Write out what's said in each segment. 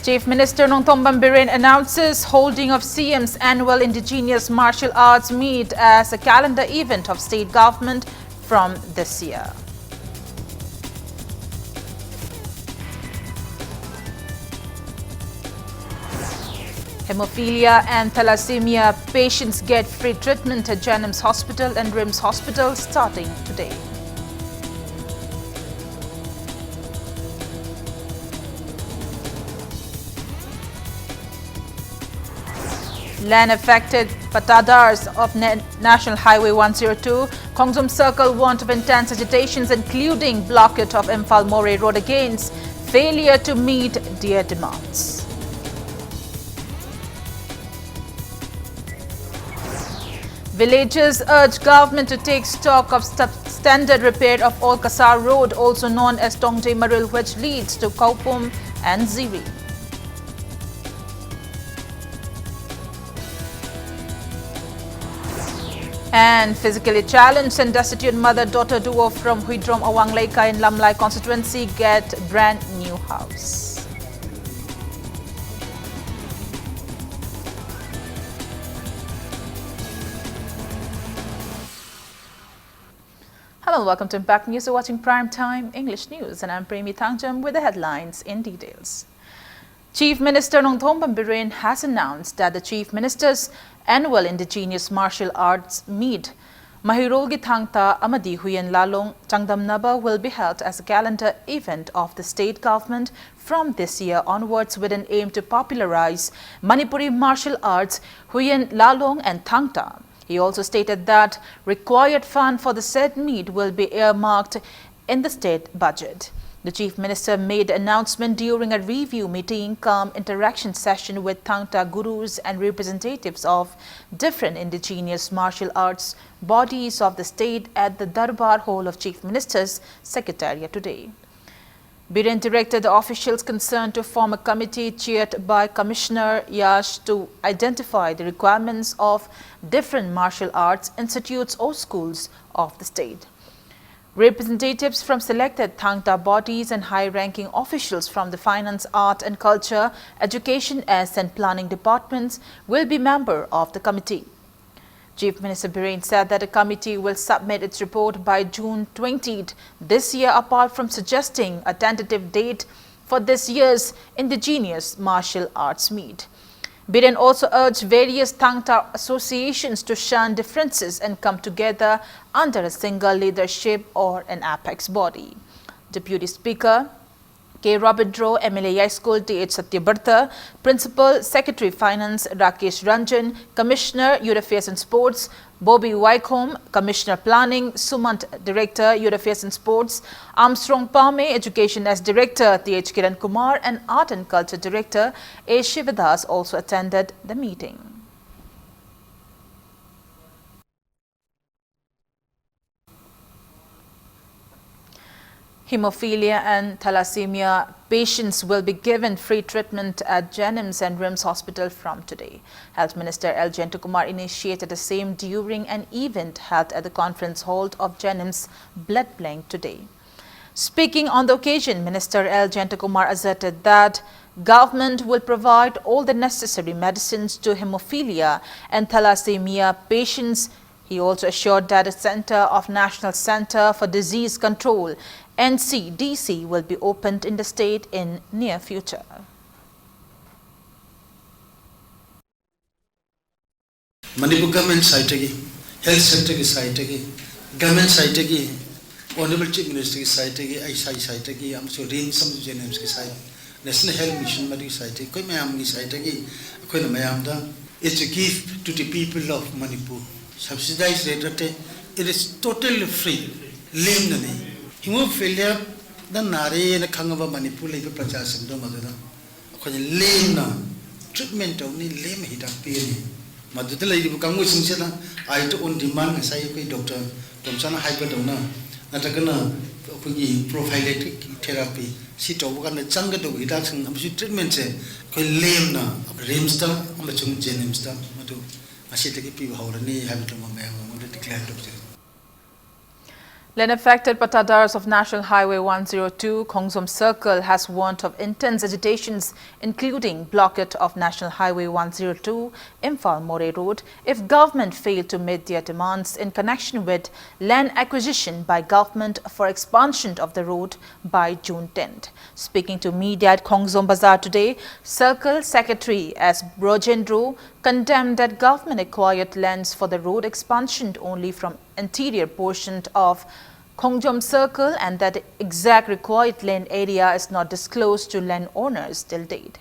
Chief Minister Nongthombam Biren announces holding of CM's annual Indigenous Martial Arts Meet as a calendar event of state government from this year. Hemophilia and thalassemia patients get free treatment at Jennings Hospital and RIMS Hospital starting today. Land-affected patadars of National Highway 102, Khongzom Circle want of intense agitations including blockade of Imphal Moray Road against failure to meet their demands. Villagers urge government to take stock of standard repair of Old Kasar Road, also known as Tongje Maril, which leads to Kaupum and Ziri. And physically challenged and destitute mother-daughter duo from Huidrom Awang Leika in Lamlai constituency get brand new house. Hello and welcome to Impact News. You're watching Prime Time English News and I'm Premi Thangjam with the headlines in details. Chief Minister Nongthombam Biren has announced that the Chief Minister's annual Indigenous Martial Arts Meet, Mahirolgi Thangta Amadi Huyen Lalong Changdamnaba, will be held as a calendar event of the state government from this year onwards with an aim to popularize Manipuri martial arts, Huyen Lalong and Thangta. He also stated that required fund for the said meet will be earmarked in the state budget. The Chief Minister made the announcement during a review meeting cum interaction session with Thangta gurus and representatives of different indigenous martial arts bodies of the state at the Darbar Hall of Chief Minister's Secretariat today. Biren directed the officials concerned to form a committee chaired by Commissioner Yash to identify the requirements of different martial arts institutes or schools of the state. Representatives from selected Thangta bodies and high-ranking officials from the Finance, Art and Culture, Education and Planning departments will be member of the committee. Chief Minister Biren said that the committee will submit its report by June 20th this year, apart from suggesting a tentative date for this year's Indigenous Martial Arts Meet. Biren also urged various Thangta associations to shun differences and come together under a single leadership or an apex body. Deputy Speaker K. Robert Dro, MLA High School T.H. Satyabartha, Principal Secretary Finance Rakesh Ranjan, Commissioner Youth Affairs and Sports Bobby Wycombe, Commissioner Planning Sumant, Director Youth Affairs and Sports Armstrong Palme, Education as Director T.H. Kiran Kumar and Art and Culture Director A. Shivadas also attended the meeting. Hemophilia and thalassemia patients will be given free treatment at Jennings and RIMS Hospital from today. Health Minister L. Jentukumar initiated the same during an event held at the conference hall of Jennings Blood Bank today. Speaking on the occasion, Minister L. Jentukumar asserted that government will provide all the necessary medicines to hemophilia and thalassemia patients. He also assured that the Center of National Center for Disease Control NCDC will be opened in the state in near future. Manipur government side health sector की side government side honorable chief minister की side आई side हम सो range समझ जेनेम्स की side national health mission मरी side कोई ma'am की side कोई न मैम दा it's to give to the people of Manipur subsidized rate it is totally free lame नहीं hemophilia the nare na khangaba Manipur le praja samdo madada khoi lame na treatment only lame hita pe ni madada le bu kangu singsela ai to on demand sai koi doctor tomsana haiba dona natagana khoi prophylactic therapy si to bu kan changa do hita sang am treatment se khoi lame na rims ta am chung jenims ta madu asi te ki pi hawrani habitu ma me mo declare doctor. Land-affected Patadars of National Highway 102, Khongsom Circle has warned of intense agitations, including blockade of National Highway 102, Imphal More Road, if government failed to meet their demands in connection with land acquisition by government for expansion of the road by June 10th. Speaking to media at Khongsom Bazaar today, Circle Secretary S. Brojendro condemned that government acquired lands for the road expansion only from interior portion of Khongsom Circle and that the exact required land area is not disclosed to land owners till date.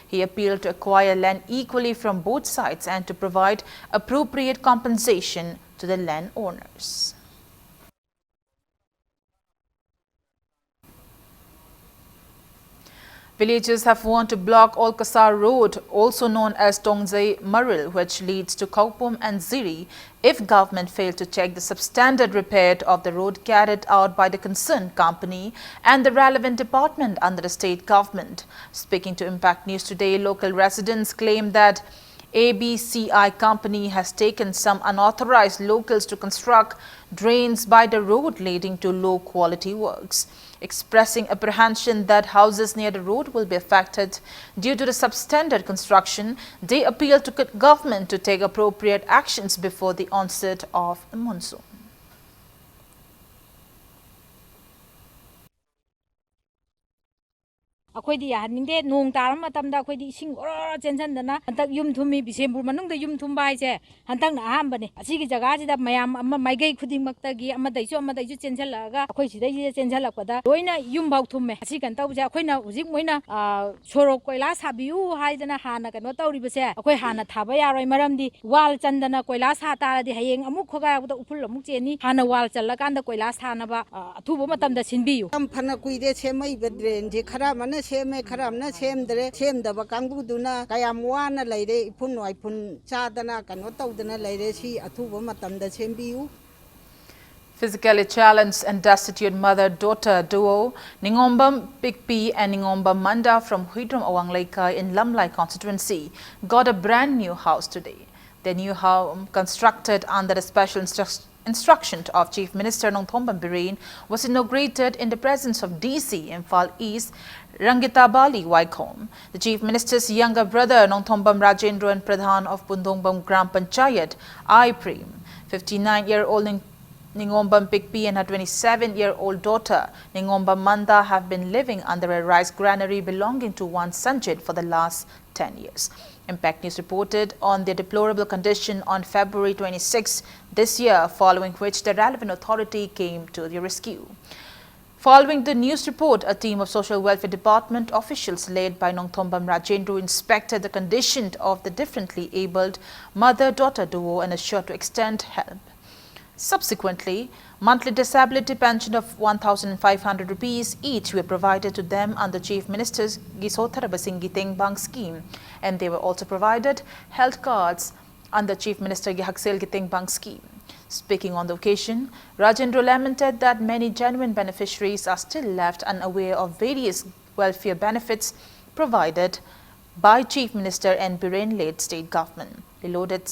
He appealed to acquire land equally from both sides and to provide appropriate compensation to the land owners. Villagers have warned to block Olkasar Road, also known as Tongzai Maril, which leads to Kaupum and Ziri, if government failed to check the substandard repair of the road carried out by the concerned company and the relevant department under the state government. Speaking to Impact News today, local residents claim that ABCI company has taken some unauthorized locals to construct drains by the road, leading to low-quality works. Expressing apprehension that houses near the road will be affected due to the substandard construction, they appeal to government to take appropriate actions before the onset of the monsoon. अखोइदी याहनिंगे नोंग तारम मतमदा अखोइदी इसिंग ओर चेंसनदना हंतक युम थुमी बिसेंपुर मनुंगदा युम थुमबा हाइसे हंतक अहामबने असिगी जगाजिदा मयाम अमा माइगै खुदिंगमक्तगी अमदैसु चेंसलगा अखोइ सिदैसि चेंसलकपदा लोइना युम बाउ थुमे असि कन तौबजे अखोइना हुजिक मोइना सोरो कोइला साबियु हाइदना हाना कनो तौरिबसे अखोइ हाना थाबा यारोइ मरमदी वाल चंदना कोइला सा तारदि हयेंग अमुक खोगाबदा उफुल अमुक चेनी हाना वाल चल्लकांदा कोइला सानबा अथुबो मतमदा सिनबियु कम फना कुइदे सेमै बद्रेन जे खरा मन सेमे खरामना सेमदरे सेमदबा कांगुदुना कयाम वाना लैरे इफुन वाइफुन चादना कनो तौदना लैरे सी अथुबो मतमदा सेमबियु. Physically challenged and destitute mother-daughter duo Ningombam Pikpi and Ningombam Manda from Huidrum Awangleikai in Lamlai constituency got a brand new house today. The new home, constructed under the special instruction of Chief Minister Nongthombam Bireen, was inaugurated in the presence of DC Imphal East Rangitabali Waikhom. The Chief Minister's younger brother Nongthombam Rajendra and Pradhan of Pundongbam Gram Panchayat, I Prem, 59-year-old Ningombam Pikpi and her 27-year-old daughter Ningombam Manda have been living under a rice granary belonging to one Sanjit for the last 10 years. Impact News reported on their deplorable condition on February 26 this year, following which the relevant authority came to their rescue. Following the news report, a team of Social Welfare Department officials led by Nongthombam Rajendra inspected the condition of the differently abled mother-daughter duo and assured to extend help. Subsequently, monthly disability pension of 1,500 rupees each were provided to them under Chief Minister's Gisotharabasin Giteng Bang scheme, and they were also provided health cards under Chief Minister Gihaksel Giteng Bang scheme. Speaking on the occasion, Rajendra lamented that many genuine beneficiaries are still left unaware of various welfare benefits provided by Chief Minister and Bireen-led state government. They lauded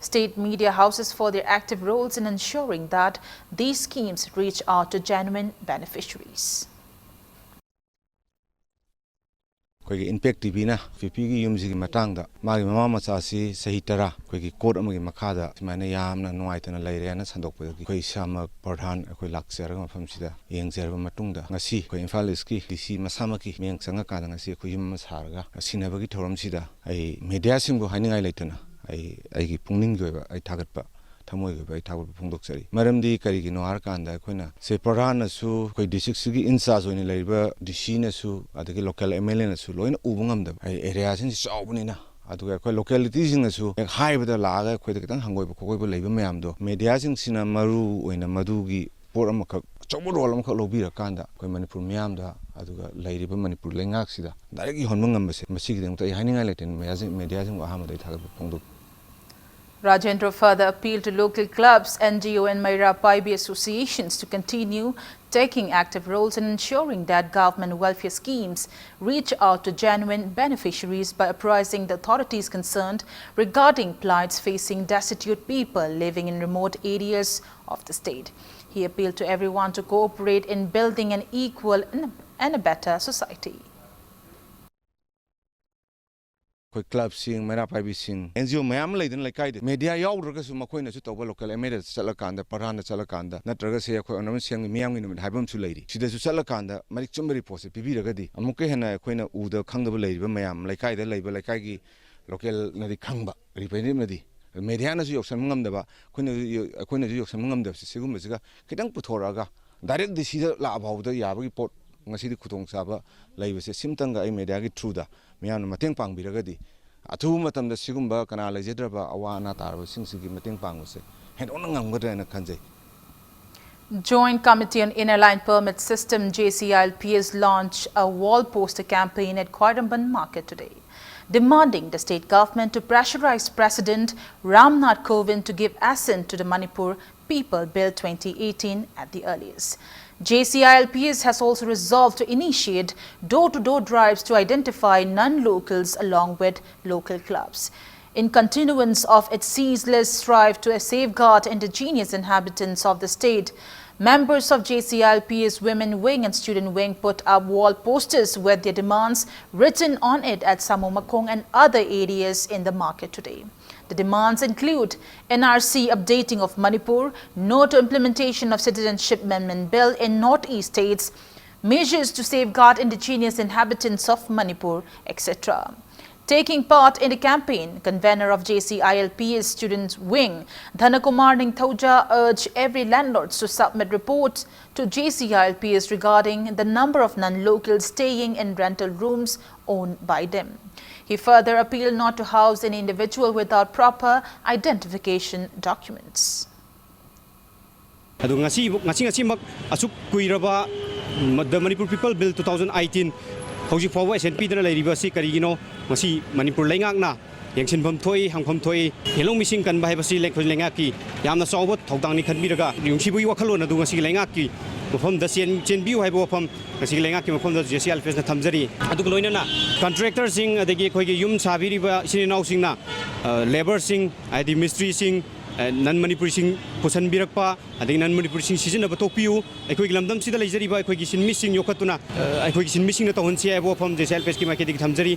state media houses for their active roles in ensuring that these schemes reach out to genuine beneficiaries. Koigi Impact TV na FPG yumsigi matangda magi mama machasi sahitara koigi court amagi makhada simana yamna nuaitana leire na sandokpagi koi sama pradhan koi laksera mafamsida yengserba matungda ngasi koi Imphal Eastki DC masamaki meng sanga kada ngasi koi yum masarga sinabagi thoramsida ai media singbo hainingai leitana ai pungning joiba ai thagatpa thamoi goba ai thagut phungdoksari maramdi karigino har kanda koina se pradhan su koi district sigi incharge oine leiba DC na su adagi local MLA na su loina ubungamda ai area sin chaubni na aduga koi locality sing na su haibada laga koi da kitang hangoiba kokoiba leiba mayamdo media sing sina maru oina madugi por amakak chobo role amakak lobira kanda koi Manipur miyamda aduga leiriba Manipur lengak sida direct honba ngambase masigi dengta ai haninga leiten media sing ahamada thagat phungdok. Rajendra further appealed to local clubs, NGO and Maira Paibi associations to continue taking active roles in ensuring that government welfare schemes reach out to genuine beneficiaries by apprising the authorities concerned regarding plights facing destitute people living in remote areas of the state. He appealed to everyone to cooperate in building an equal and a better society. Club sing, Merapai sing, NGO Mam Lady like I did. Media Yaurgas, Macoina to local emirates, Salakanda, Parana Salakanda, Natraga, on Siang Miang in Habam to lady. She does Salakanda, Marik Chumberi post, Pibi Gadi, Amukehana, Quena Uda, Kangaba lady, Mayam, like I the label, like I local Nadi Kangba, Repenimadi. Medianas yok samungam daba, Quena yok samungam de Sigumasiga, Kedang Putoraga, direct the Cedar La about the Yabi port, Masidi Kutong Saba, Labus, Simtanga, I made a truda. Mian Mating Pang Biragadi. Atu Matam the Sigumba Canal Zedraba Awana Tarva Singsigi Mating Pang was had on a Kanze. Joint Committee on Inner Line Permit System JCILPS launched a wall poster campaign at Koidamban Market today, demanding the state government to pressurize President Ramnath Kovind to give assent to the Manipur People Bill 2018 at the earliest. JCILPS has also resolved to initiate door-to-door drives to identify non-locals along with local clubs. In continuance of its ceaseless strive to safeguard indigenous inhabitants of the state, members of JCILPS Women Wing and Student Wing put up wall posters with their demands written on it at Samomakong and other areas in the market today. The demands include NRC updating of Manipur, no to implementation of Citizenship Amendment Bill in Northeast states, measures to safeguard indigenous inhabitants of Manipur, etc. Taking part in the campaign, convener of JCILPS Student Wing, Dhanakumar Ningthoja, urged every landlord to submit reports to JCILPS regarding the number of non-locals staying in rental rooms owned by them. He further appealed not to house any individual without proper identification documents. The Manipur People Bill 2018 Hoji forward SNP the Liberty Carino, Masi Manipur Langna, Yanksin Pomtoi, Hangpom Toi, Hello Missing can buy Basi like Langaki, Yamna Sawat, Togani Kanbiraga, Yumshibu Wakalona, Dumasi Langaki, from the Sien View have from the Silangaki from the JCL Fest Tamzari. Aduloina, contractors sing the Gikogi Yum Sabiri, Sinau Singna, labor sing, the mystery sing. Non-Manipur sing Pusan Birakpa, I think non-Manipur sing season of Tokyo, a quick Lamdam Sida Lazari by Quakisin missing Yokatuna, I quakisin missing the Tonsia from the Selpeski Makedik Tamzari.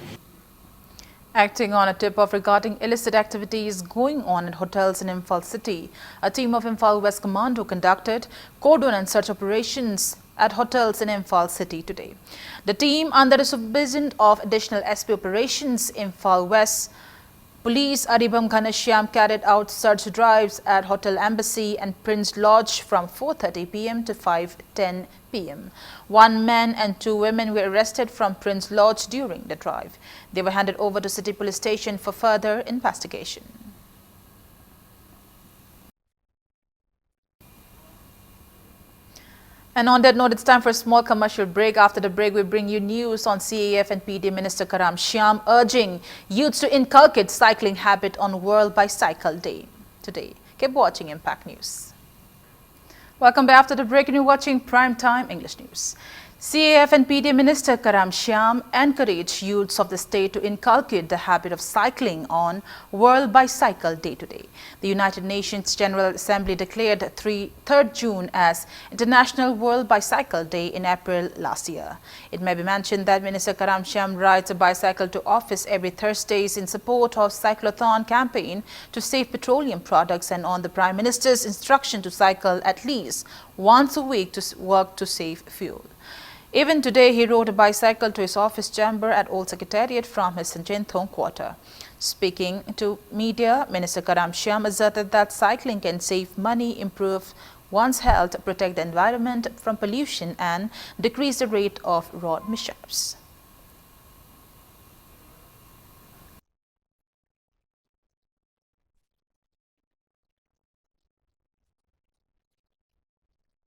Acting on a tip-off regarding illicit activities going on at hotels in Imphal City, a team of Imphal West Commando conducted cordon and search operations at hotels in Imphal City today. The team, under the supervision of additional SP operations Imphal West, Police Aribam Ghanashyam carried out search drives at Hotel Embassy and Prince Lodge from 4:30 p.m. to 5:10 p.m. 1 man and 2 women were arrested from Prince Lodge during the drive. They were handed over to City Police Station for further investigation. And on that note, it's time for a small commercial break. After the break, we bring you news on CAF and PD Minister Karam Shyam urging youths to inculcate cycling habit on World Bicycle Day today. Keep watching Impact News. Welcome back after the break and you're watching Primetime English News. CAF and PD Minister Karam Shyam encouraged youths of the state to inculcate the habit of cycling on World Bicycle Day today. The United Nations General Assembly declared 3rd June as International World Bicycle Day in April last year. It may be mentioned that Minister Karam Shyam rides a bicycle to office every Thursdays in support of Cyclothon campaign to save petroleum products and on the Prime Minister's instruction to cycle at least once a week to work to save fuel. Even today, he rode a bicycle to his office chamber at Old Secretariat from his Jinthong quarter. Speaking to media, Minister Karam Shyam asserted that cycling can save money, improve one's health, protect the environment from pollution and decrease the rate of road mishaps.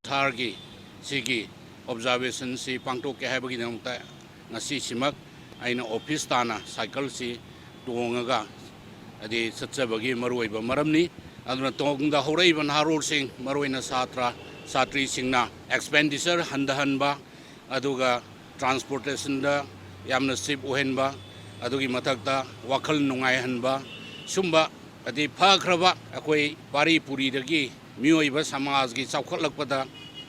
Targi, Sigi. Observation si pangto ke hai bagi nang ta ngasi simak aina office tana cycle si tuongaga adi satsa bagi maroi ba maramni aduna tongda horai ban harur sing maroi na satra satri singna expenditure handahan ba aduga transportation da yamna sip uhen ba adugi mathakta wakhal nungai han ba sumba adi phakraba akoi pari puri dagi मियोइबा समाज की चौखटलकपदा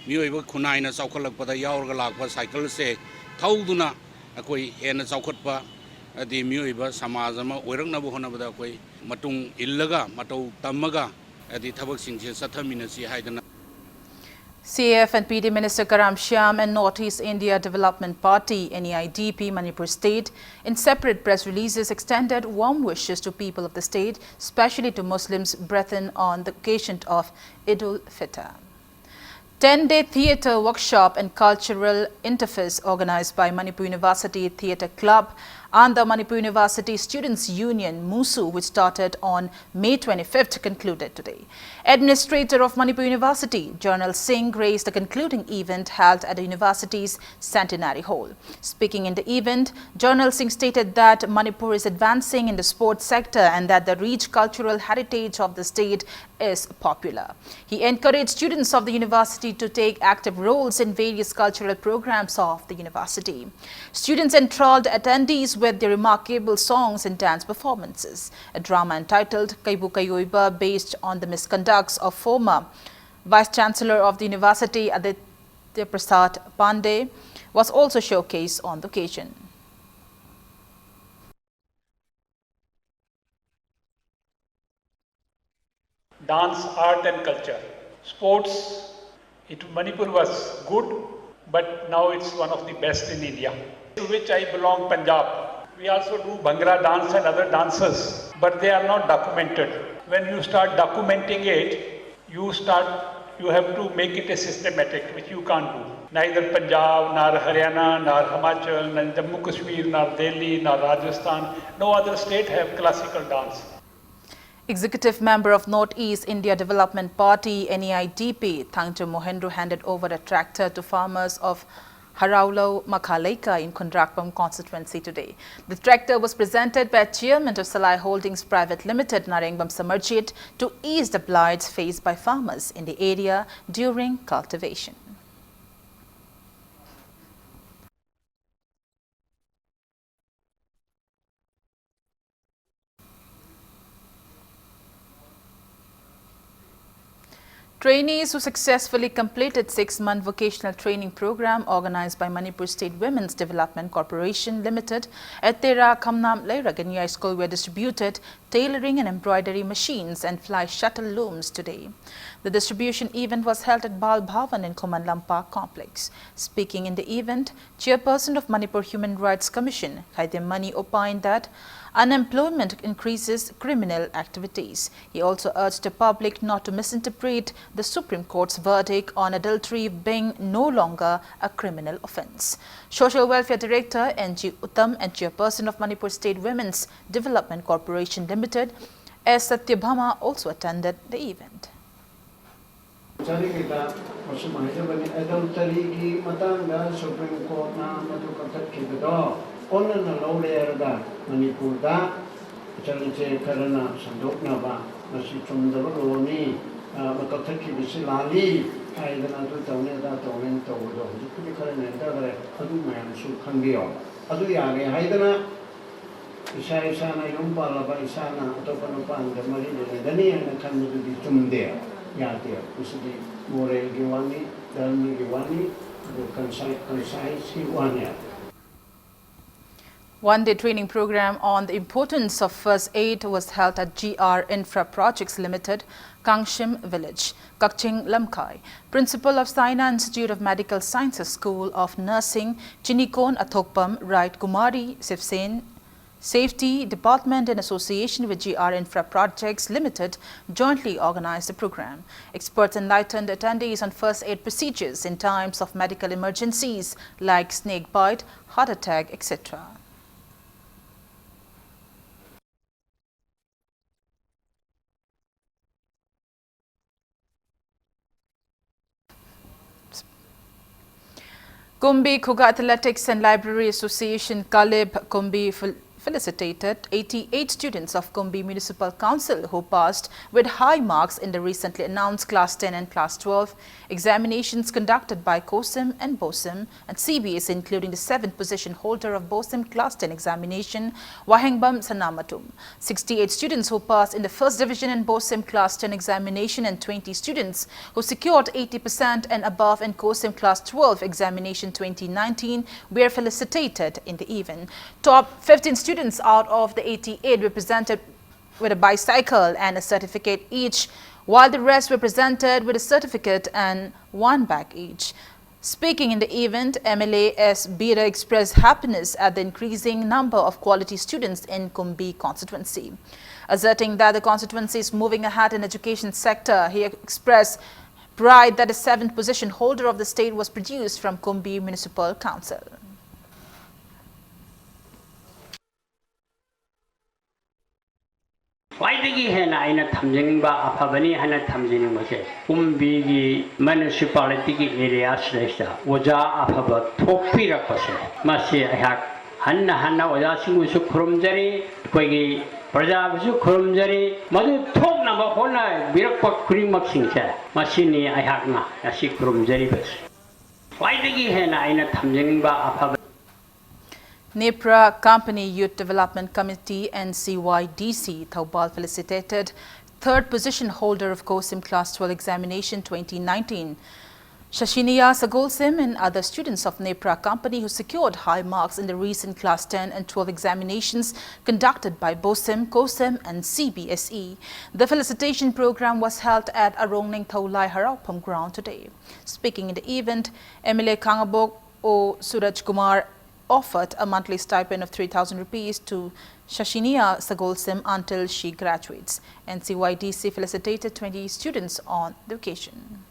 मियोइबा खुनाइना चौखटलकपदा यावरगा Lakpa cycle से थौदुना अखोई हेन चौखटपा अदि मियोइबा समाज अमा ओइरकनबो होनबदा अखोई मतुंग इल्लगा मतौ तम्मगा अदि थबकसिंगसे सथमिनसी हाइदना CAF and PD Minister Karam Shyam and Northeast India Development Party (NEIDP) Manipur State in separate press releases extended warm wishes to people of the state, especially to Muslims brethren on the occasion of Eid-ul-Fitr. 10-day theatre workshop and cultural interface organized by Manipur University Theatre Club and the Manipur University Students' Union MUSU, which started on May 25th, concluded today. Administrator of Manipur University, Jernal Singh, raised the concluding event held at the university's Centenary Hall. Speaking in the event, Jernal Singh stated that Manipur is advancing in the sports sector and that the rich cultural heritage of the state is popular. He encouraged students of the university to take active roles in various cultural programs of the university. Students enthralled attendees with their remarkable songs and dance performances. A drama entitled Kaibu Kayoiba, based on the misconducts of former Vice-Chancellor of the university Aditya Prasad Pandey, was also showcased on the occasion. Dance, art and culture. Sports, Manipur was good, but now it's one of the best in India, to which I belong, Punjab. We also do Bhangra dance and other dances, but they are not documented. When you start documenting it, you have to make it a systematic, which you can't do. Neither Punjab, nor Haryana, nor Himachal, nor Jammu Kashmir, nor Delhi, nor Rajasthan, no other state have classical dance. Executive member of Northeast India Development Party (NEIDP), Thangjo Mohendro handed over a tractor to farmers of Haraulo Makhalaika in Kundrakpam constituency today. The tractor was presented by Chairman of Salai Holdings Private Limited, Narengbam Samarjit, to ease the blights faced by farmers in the area during cultivation. Trainees who successfully completed 6-month vocational training program organized by Manipur State Women's Development Corporation Limited at Tera Khamnam Leiraganya School were distributed tailoring and embroidery machines and fly shuttle looms today. The distribution event was held at Bal Bhavan in Komanlam Park Complex. Speaking in the event, Chairperson of Manipur Human Rights Commission, Khaidem Mani, opined that unemployment increases criminal activities. He also urged the public not to misinterpret the Supreme Court's verdict on adultery being no longer a criminal offence. Social Welfare Director N.G. Uttam and Chairperson of Manipur State Women's Development Corporation Limited, S. Satyabhama, also attended the event. Onana Lawlerga, Manipurda, Challenge Karana, Sandoknava, Nasitum the Roni, Makataki, the Silali, I then Adu Toneda, Torrento, the Kudikan and other Aduman, Sukangio. Aduyagi, Haidana, Isai Sana, Yumpala, Baisana, Topanopan, the Marine, the Dani, and the Kanu Tumdea, Yadia, Usidi, More Giwani, Dalmi Giwani, the Concise Giwania. One-day training program on the importance of first aid was held at GR Infra Projects Limited, Kangshim Village. Kakching Lamkai, Principal of Saina Institute of Medical Sciences School of Nursing, Chinikon Athokpam, Right Kumari Sivsen, Safety Department in association with GR Infra Projects Limited jointly organized the program. Experts enlightened attendees on first aid procedures in times of medical emergencies like snake bite, heart attack, etc. Kumbi Khuga Athletics and Library Association Kalib Kumbi felicitated 88 students of Kumbi Municipal Council who passed with high marks in the recently announced Class 10 and Class 12 examinations conducted by COSIM and BOSIM and CBS, including the 7th position holder of BOSIM Class 10 examination, Wahengbam Sanamatum. 68 students who passed in the first division in BOSIM Class 10 examination and 20 students who secured 80% and above in COSIM Class 12 examination 2019 were felicitated in the event. Top 15 students out of the 88 were presented with a bicycle and a certificate each, while the rest were presented with a certificate and one bag each. Speaking in the event, MLA S. Bira expressed happiness at the increasing number of quality students in Kumbi constituency. Asserting that the constituency is moving ahead in education sector, he expressed pride that the 7th position holder of the state was produced from Kumbi Municipal Council. ख्वाइदगी हेना आइना थमजनिंगबा अफबनी हना थमजनिंग मसे कुंबीगी municipality की area स्लेसा ओजा अफब थोपिरकसे मसे अहाक हन्ना हन्ना ओजा सिंगुसु खुरुमजरी कोइगी प्रजाबसु खुरुमजरी मदु थोकनबा होना बिरकप खुरिमकसिंगसे मसिनी अहाकना असि खुरुमजरी बस ख्वाइदगी हेना आइना थमजनिंगबा अफब Nepra Company Youth Development Committee NCYDC Thaubal felicitated 3rd position holder of COSIM Class 12 examination 2019, Shashiniya Sagolsim, and other students of Nepra Company who secured high marks in the recent Class 10 and 12 examinations conducted by BOSIM, COSIM and CBSE. The felicitation program was held at Arongning Thaulai Haraupam ground today. Speaking in the event, MLA Kangabok O. Suraj Kumar offered a monthly stipend of 3,000 rupees to Shashiniya Sagolsim until she graduates. NCYDC felicitated 20 students on the occasion.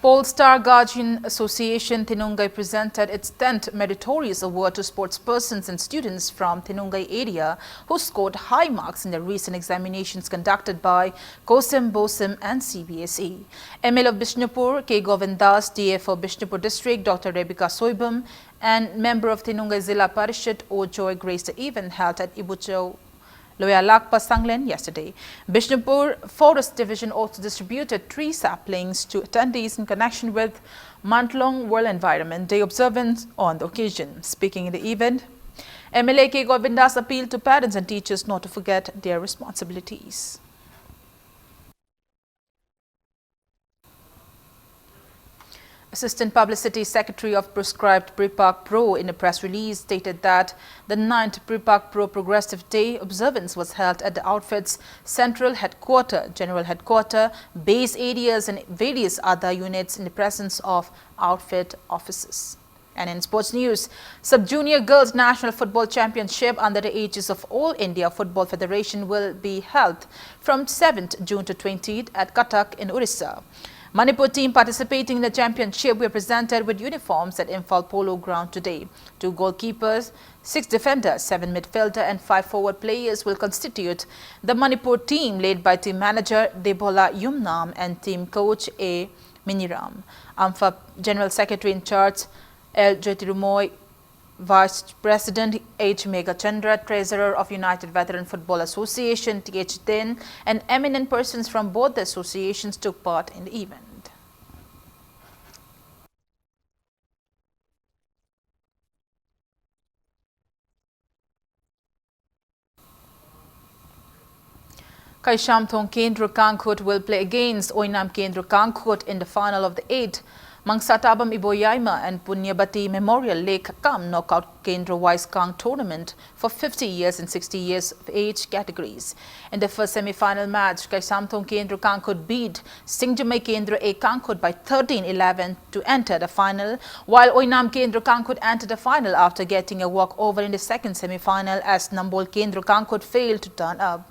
Polestar Guardian Association Tinungai presented its 10th Meritorious Award to sportspersons and students from Tinungai area who scored high marks in the recent examinations conducted by COSIM, BOSIM and CBSE. ML of Bishnupur, K. Govindas, DF of Bishnupur District, Dr. Rebecca Soibam, and member of Tinungai Zilla Parishad, O. Joy graced the event held at Ibucho, Loyalakpa Sanglen yesterday. Bishnupur Forest Division also distributed 3 saplings to attendees in connection with month-long World Environment Day observance on the occasion. Speaking in the event, MLA K. Govindas appealed to parents and teachers not to forget their responsibilities. Assistant Publicity Secretary of Prescribed Pripak Pro in a press release stated that the 9th Pripak Pro Progressive Day observance was held at the outfit's central headquarter, general headquarter, base areas and various other units in the presence of outfit officers. And in sports news, Sub-Junior Girls National Football Championship under the aegis of All India Football Federation will be held from 7th June to 20th at Cuttack in Orissa. Manipur team participating in the championship were presented with uniforms at Imphal Polo Ground today. 2 goalkeepers, 6 defenders, 7 midfielder and 5 forward players will constitute the Manipur team led by team manager Debola Yumnam and team coach A. Miniram. AMFA General Secretary in charge L. Jyotirumoy, Vice President H. Megachandra, Treasurer of United Veteran Football Association T.H. Din, and eminent persons from both the associations took part in the event. Kaishamthong Kendra Kangkut will play against Oinam Kendra Kangkut in the final of the 8th Mangsatabam Iboyaima and Punyabati Memorial Lake Kam Knockout Kendra-wise Kang tournament for 50 years and 60 years of age categories. In the first semi-final match, Kaisamthong Kendra Kangkut beat Singjamai Kendra A Kangkut by 13-11 to enter the final, while Oinam Kendra Kangkut entered the final after getting a walkover in the second semi-final as Nambol Kendra Kangkut failed to turn up.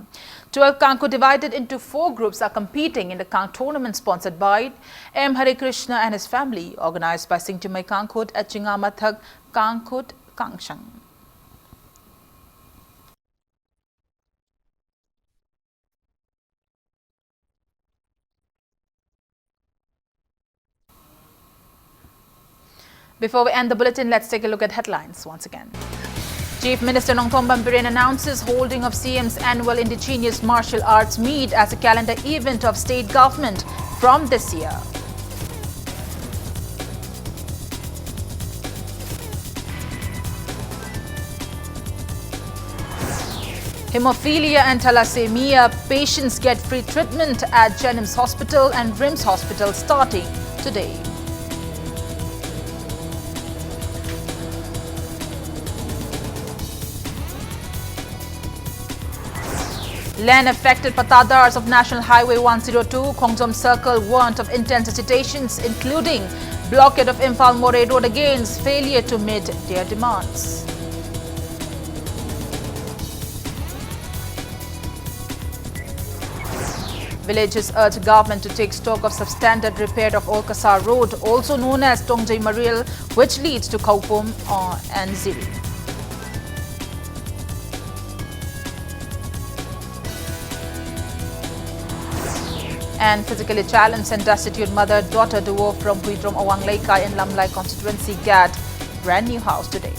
12 Kangkut divided into 4 groups are competing in the Kang tournament sponsored by M. Hare Krishna and his family, organized by Singjamai Kangkut at Chingamathak Kangkut Kangshang. Before we end the bulletin, let's take a look at headlines once again. Chief Minister Nongthom Bambiren announces holding of CM's annual Indigenous Martial Arts Meet as a calendar event of state government from this year. Hemophilia and thalassemia patients get free treatment at Jennings Hospital and RIMS Hospital starting today. Land-affected patadars of National Highway 102, Khongjom Circle warned of intense agitations, including blockade of Imphal More Road against failure to meet their demands. Villagers urge government to take stock of substandard repair of Olkasar Road, also known as Tongjai Maril, which leads to Kaupum and Ziri. And physically challenged and destitute mother-daughter duo from Huidrom Awang Leikai in Lamlai constituency get brand new house today.